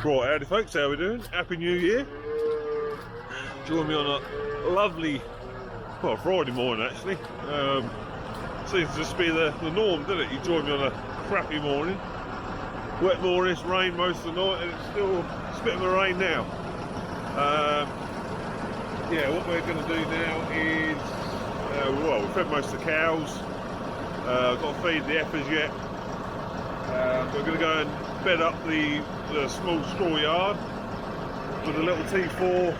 Right, howdy folks, how we doing? Happy New Year. Join me on a lovely, well, Friday morning actually. Seems to just be the norm, doesn't it? You join me on a crappy morning. Wet morning, it's rained most of the night, and it's a bit of a rain now. Yeah, what we're going to do now is, well, we've fed most of the cows. Got to feed the heifers yet. We're going to go and bed up the small straw yard with a little T4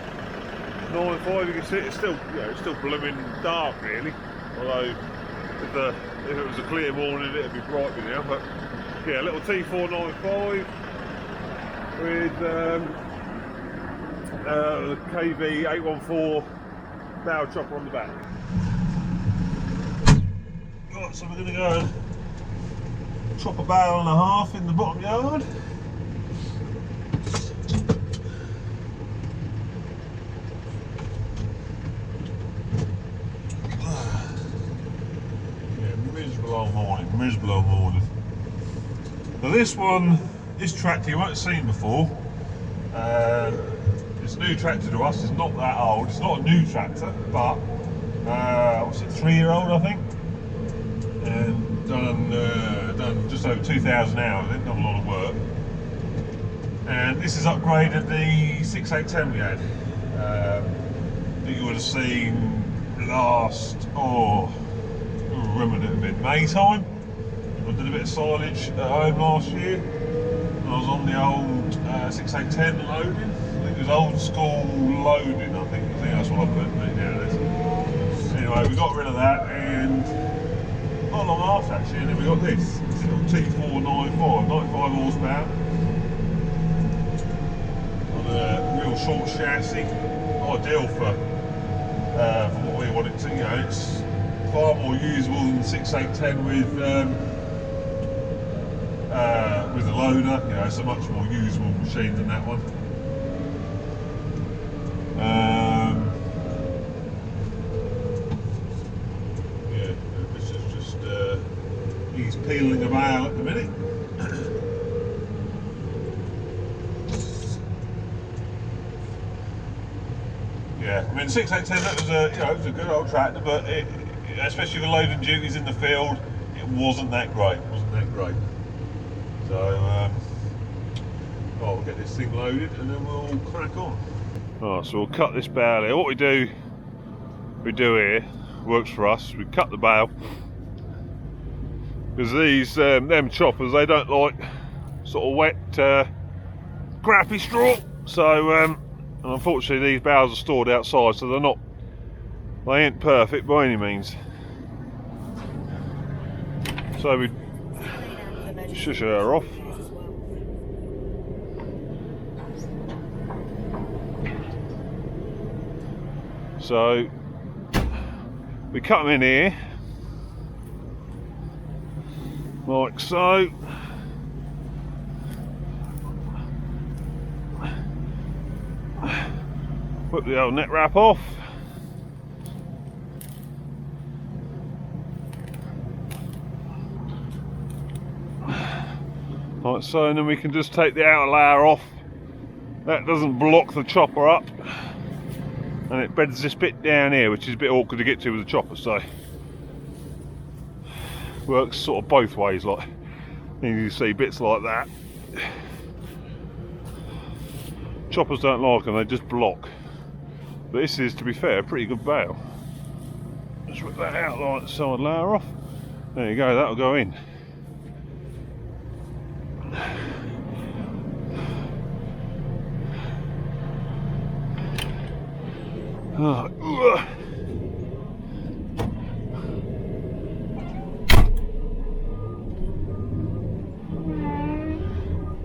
95. You can see it's still, it's still blooming dark really. Although if it was a clear morning, it'd be bright by now. But yeah, a little T4 95 with the KV 814 Bale chopper on the back. Right, so we're going to go and chop a bale and a half in the bottom yard. Yeah, miserable old morning, miserable old morning. Now this tractor you won't have seen before. It's a new tractor to us, it's not that old, it's not a new tractor, but what's it, 3-year-old I think? And done just over 2,000 hours, I think, done a lot of work. And this has upgraded the 6810 we had. That you would have seen last, when would it have been, May time? I did a bit of silage at home last year. I was on the old 6810 loading. I think it was old school loading, I think that's what I put it down. Anyway, we got rid of that and not long after actually, and then we got this little T4 95 horsepower on a real short chassis, ideal for what we want it to. It's far more usable than 6810 with the loader. It's a much more usable machine than that one. He's peeling a bale at the minute. Yeah, I mean 6810, that was it was a good old tractor, but especially for loading duties in the field, it wasn't that great. So we'll get this thing loaded and then we'll crack on. Alright, so we'll cut this bale here. What we do here works for us. We cut the bale because these them choppers, they don't like sort of wet crappy straw. So and unfortunately these bales are stored outside, so they ain't perfect by any means. So we shush her off. So we cut them in here, like so. Whip the old neck wrap off. Like so, and then we can just take the outer layer off. That doesn't block the chopper up. And it beds this bit down here, which is a bit awkward to get to with the chopper, so works sort of both ways. Like you see bits like that. Choppers don't like them; they just block. But this is, to be fair, a pretty good bale. Just rip that out like the side layer off. There you go. That'll go in.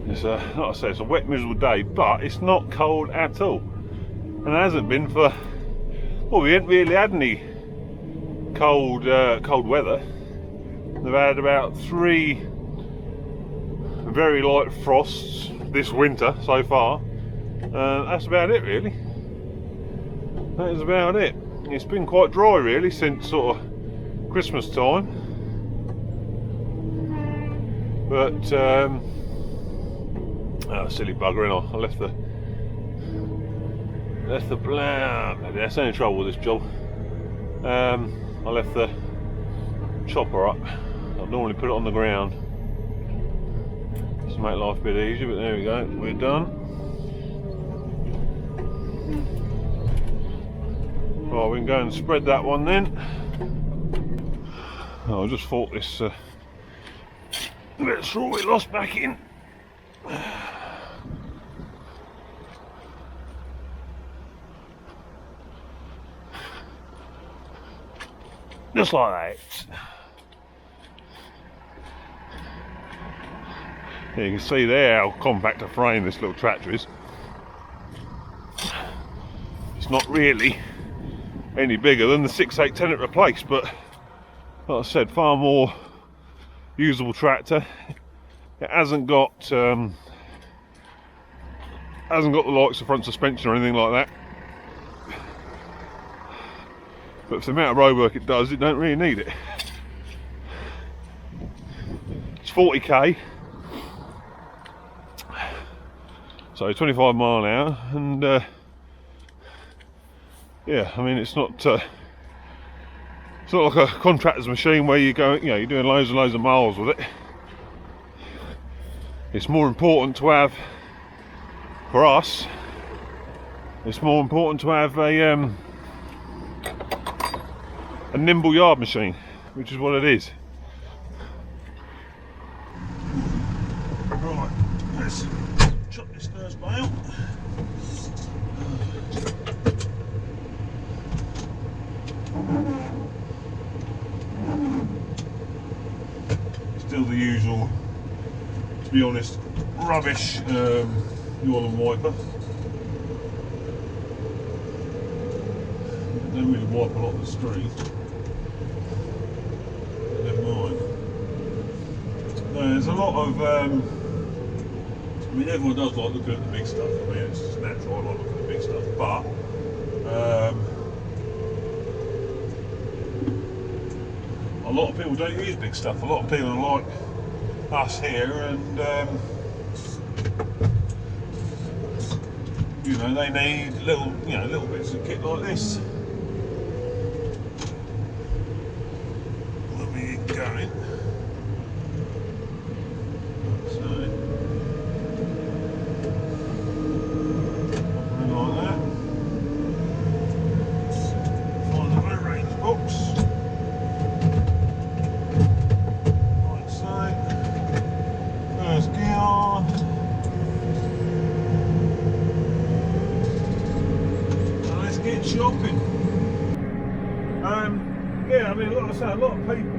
It's like I say, it's a wet, miserable day, but it's not cold at all, and it hasn't been for, well, we haven't really had any cold weather. They've had about 3 very light frosts this winter so far. That's about it really. That is about it. It's been quite dry really since sort of Christmas time, but Oh, silly bugger, innit? I left the that's only trouble with this job. I left the chopper up. I'd normally put it on the ground just to make life a bit easier, but there we go, we're done. Right, we can go and spread that one then. Oh, I just thought this bit of straw we lost back in. Just like that. Yeah, you can see there how compact a frame this little tractor is. It's not really any bigger than the 6.810 it replaced, but like I said, far more usable tractor. It hasn't got the likes of front suspension or anything like that. But for the amount of road work it does, it don't really need it. It's 40k, so 25 mile an hour, and yeah, I mean it's not like a contractor's machine where you go, you're doing loads and loads of miles with it. It's more important to have, for us, it's more important to have a nimble yard machine, which is what it is. Right, let's chop this first bale. Still the usual, to be honest, rubbish yawl and wiper. Don't really wipe a lot of the street. Never mind. There's a lot of, I mean, everyone does like looking at the big stuff. I mean, it's just natural, I like looking at the big stuff, but a lot of people don't use big stuff. A lot of people are like us here, and you know, they need little, little bits of kit like this. Let me get going. So, something like that. Find the blue range box. Like so. First gear. Get shopping. Yeah, I mean, like I say, a lot of people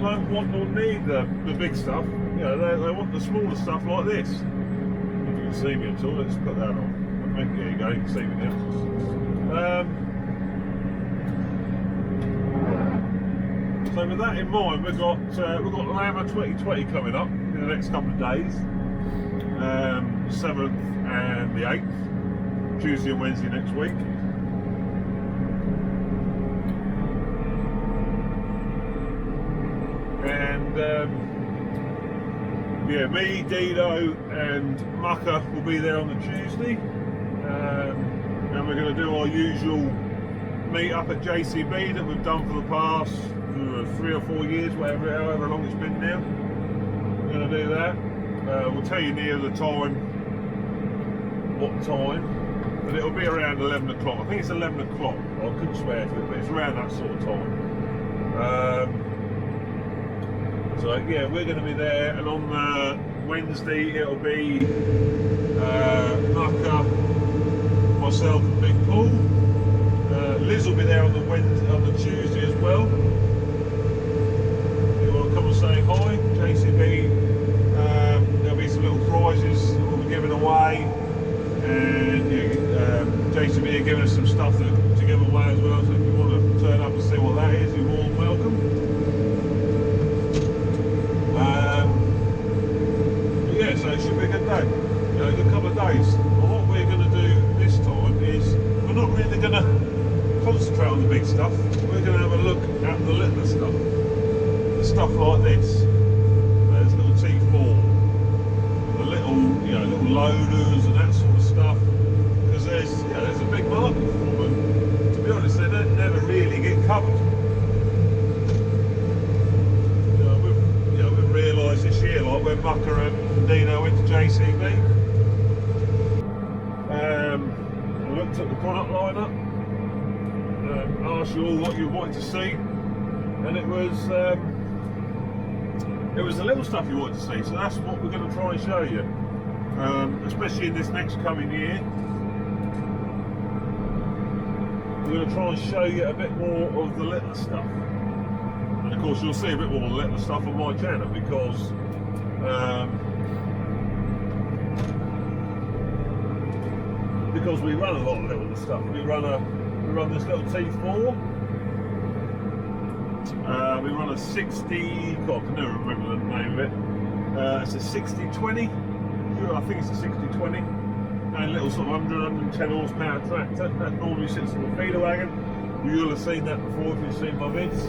don't want or need the big stuff. They want the smaller stuff like this. If you can see me at all, let's put that on. There you go, you can see me now. So with that in mind, we've got Lama 2020 coming up in the next couple of days. 7th and the 8th, Tuesday and Wednesday next week. And yeah, me, Dido and Mucker will be there on the Tuesday, and we're going to do our usual meet up at JCB that we've done for the past 3 or 4 years, however long it's been now. We're going to do that. We'll tell you near the time what time, but it'll be around 11 o'clock. I think it's 11 o'clock. I couldn't swear to it, but it's around that sort of time. So yeah, we're going to be there, and on Wednesday it'll be Mucker, myself and Big Paul. Liz will be there on the Tuesday as well. You want to come and say hi, JCB. There'll be some little prizes that we'll be giving away, and JCB are giving us some stuff to give away as well, so if you want to turn up and see what that is, you're more than welcome. But yeah, so it should be a good day, a good couple of days. And what we're going to do this time is, we're not really going to concentrate on the big stuff, we're going to have a look at the littler stuff, the stuff like this. you know, little loaders and that sort of stuff, because there's a big market for them. To be honest, they don't never really get covered. We've realised this year, like when Mucker and Dino went to JCB, I looked at the product lineup, asked you all what you wanted to see, and it was the little stuff you wanted to see. So that's what we're going to try and show you, especially in this next coming year. We're going to try and show you a bit more of the little stuff. And of course you'll see a bit more of the little stuff on my channel, because we run a lot of little stuff. We run this little T4. We run a 60, God, I can never remember the name of it. It's a 6020. I think it's a 6020. And a little sort of 110 horsepower tractor. That normally sits in the feeder wagon. You'll have seen that before if you've seen my vids.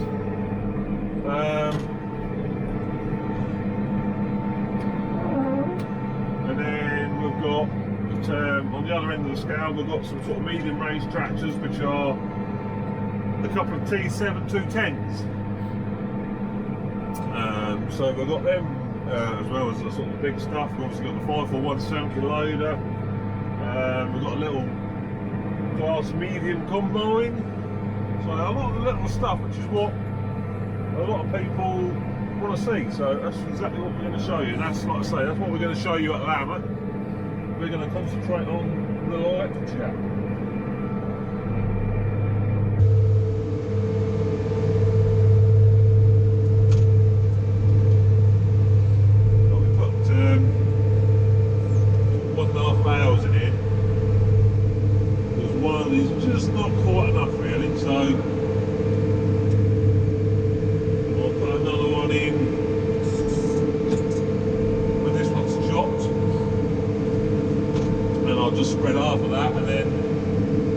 And then we've got, on the other end of the scale, we've got some sort of medium range tractors, which are a couple of T7 210s. So we've got them, as well as the sort of big stuff. We've obviously got the 54170 loader. We've got a little class medium combine. So a lot of little stuff, which is what a lot of people want to see. So that's exactly what we're going to show you. And that's, like I say, that's what we're going to show you at Lama. We're going to concentrate on the electric chat. Spread half of that, and then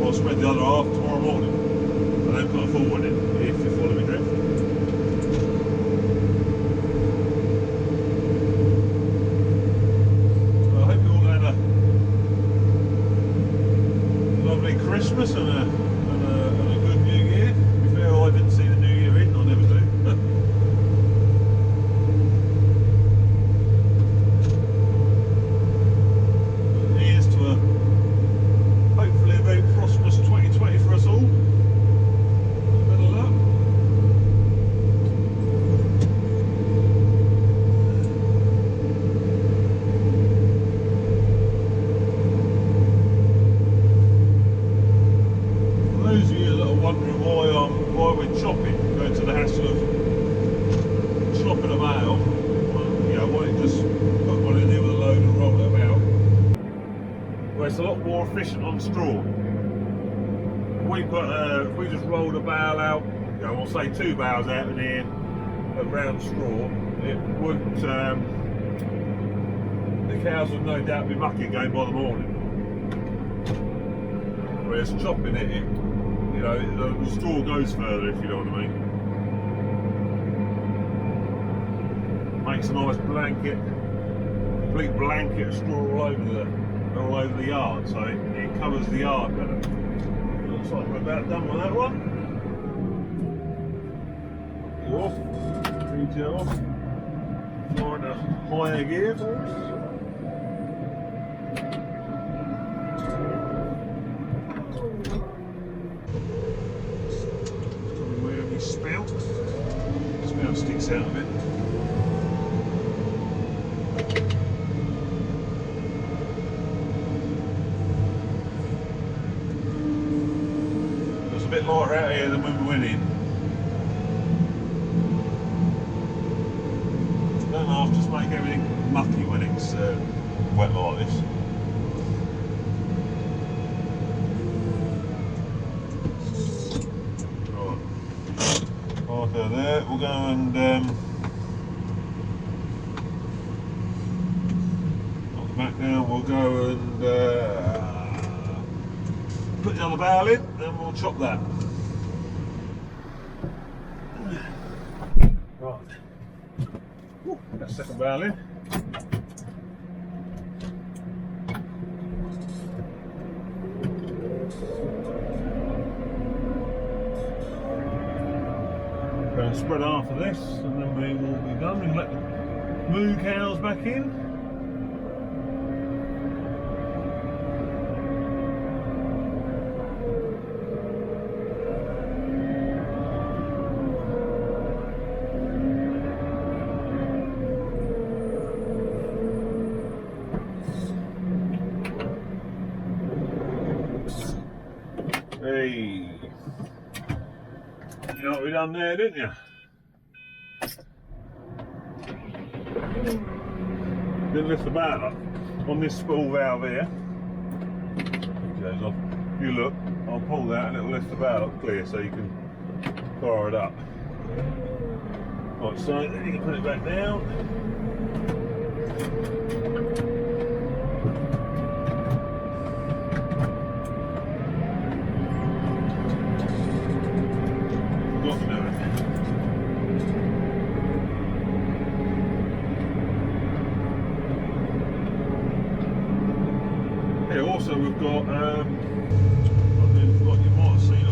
I'll spread the other half tomorrow morning, and then put a full one in, if you follow me drift. Well, I hope you all had a lovely Christmas and a good New Year. To be fair, I didn't see the New Year in, I never do. It's a lot more efficient on straw. If we just rolled a bale out, we'll say 2 bales out in here around straw, it wouldn't. The cows would no doubt be mucking again by the morning. Whereas chopping it, the straw goes further, if you know what I mean. Makes a nice blanket, complete blanket of straw all over the yard, so it covers the yard better. Looks like we're about done with that one. You off, feed you off. Find a higher gear for us. Probably where my spout. Spout sticks out of it. A bit lighter out here than when we went in. Don't half just make everything mucky when it's wet like this. Right, after there we'll go and knock the back down. We'll go and put the other bale in, then we'll chop that. Right. Ooh, that second bale in. Going to spread half of this, and then we will be done. We can let the moo cows back in. Hey, you know what we done there, didn't you? Then lift the barrel up on this spool valve here. It goes off. If you look, I'll pull that and it'll lift the barrel up clear so you can fire it up. Right, so then you can put it back down. Also, we've got, I don't know what you might have seen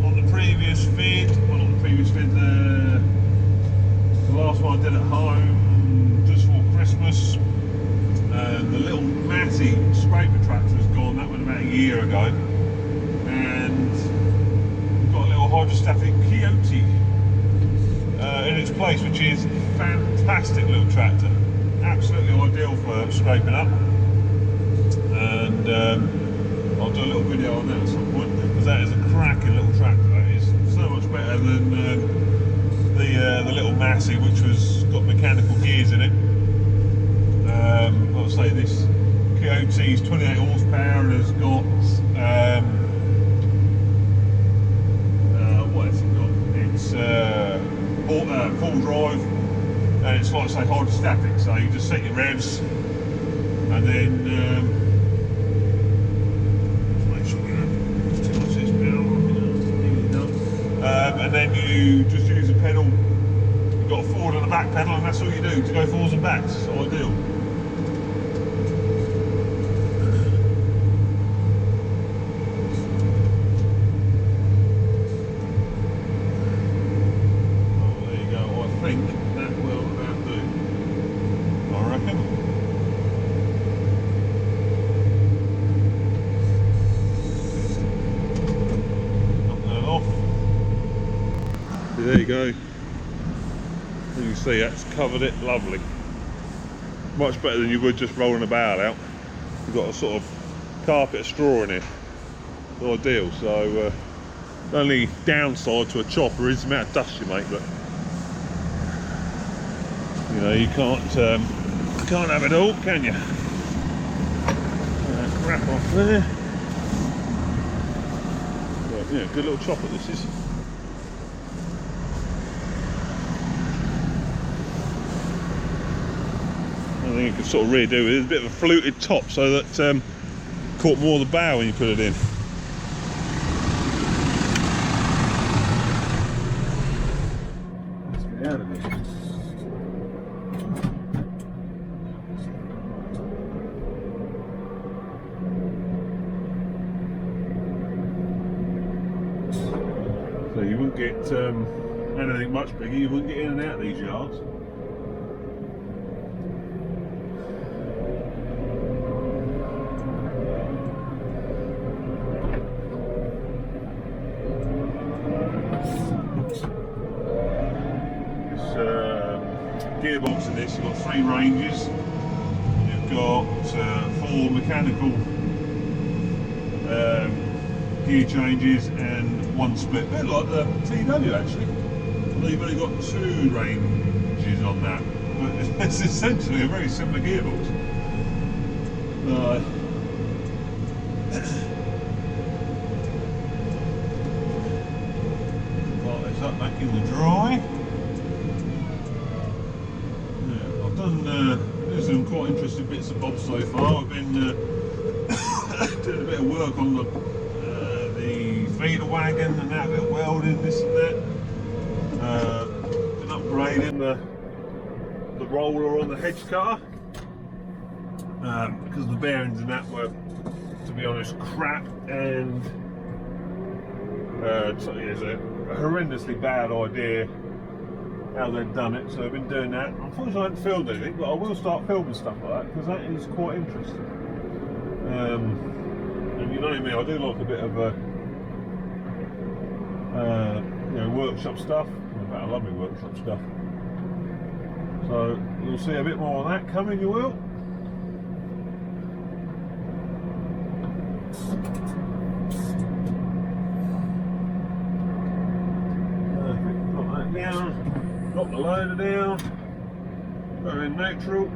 on the previous vid, well, not the previous vid, the last one I did at home just for Christmas. The little Matty scraper tractor has gone, that was about a year ago, and we've got a little hydrostatic Coyote in its place, which is a fantastic little tractor, absolutely ideal for scraping up. And I'll do a little video on that at some point, because that is a cracking little tractor. That is so much better than the little Massey, which was got mechanical gears in it. I'll say this Coyote is 28 horsepower and has got what has it got? It's full drive, and it's like I say hydrostatic. So you just set your revs, and then and then you just use a pedal. You've got a forward and a back pedal, and that's all you do to go forwards and backs. It's ideal. Oh, there you go. I think that will about do. I reckon. There you go. You can see that's covered it lovely. Much better than you would just rolling a barrel out. You've got a sort of carpet of straw in it. It's ideal. So the only downside to a chopper is the amount of dust you make, but you know, you can't have it all, can you? Wrap off there. But, yeah, good little chopper this is. I think you can sort of redo it. There's a bit of a fluted top so that caught more of the bow when you put it in. Let's get out of it. So you wouldn't get anything much bigger. You wouldn't get in and out of these yards. Gearbox in this, you've got 3 ranges, you've got 4 mechanical gear changes and 1 split, a bit like the TW actually, although you've only got 2 ranges on that, but it's essentially a very similar gearbox. Part this up back in the dry. There's some quite interesting bits and bobs so far. I've been doing a bit of work on the feeder wagon and that, a bit of welding, this and that. Been upgrading the roller on the hedge cutter because the bearings and that were, to be honest, crap, and so there's a horrendously bad idea how they've done it, so I've been doing that. Unfortunately I haven't filmed anything, but I will start filming stuff like that because that is quite interesting. And you know me, I do like a bit of you know, workshop stuff. In fact, I love my workshop stuff. So you'll see a bit more of that coming, you will. Perfect, got that down, got the loader down, go in neutral.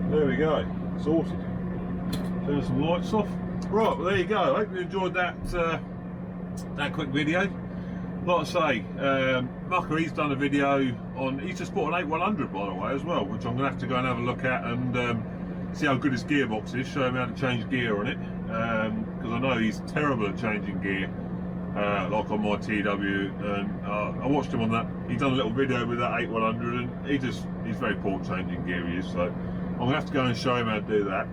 There we go, sorted. Turn some lights off. Right, well there you go. I hope you enjoyed that that quick video. Like I say, Mucker, he's done a video on, he's just bought an 8100 by the way as well, which I'm going to have to go and have a look at and see how good his gearbox is, show him how to change gear on it, because I know he's terrible at changing gear, like on my TW, and I watched him on that. He's done a little video with that 8100 and he's very poor changing gear, he is, so I'm going to have to go and show him how to do that.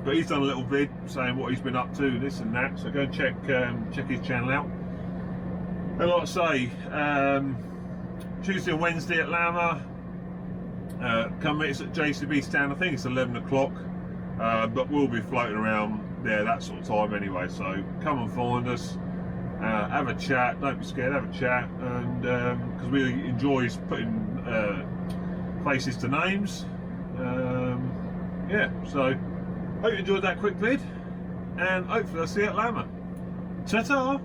But he's done a little vid saying what he's been up to, this and that, so go and check his channel out. And like I say, Tuesday and Wednesday at Lama, come meet us at JCB stand. I think it's 11 o'clock, but we'll be floating around there that sort of time anyway, so come and find us, have a chat, don't be scared, have a chat, and because we enjoy putting faces to names. Yeah, so hope you enjoyed that quick vid, and hopefully I'll see you at Lama. Ta-ta!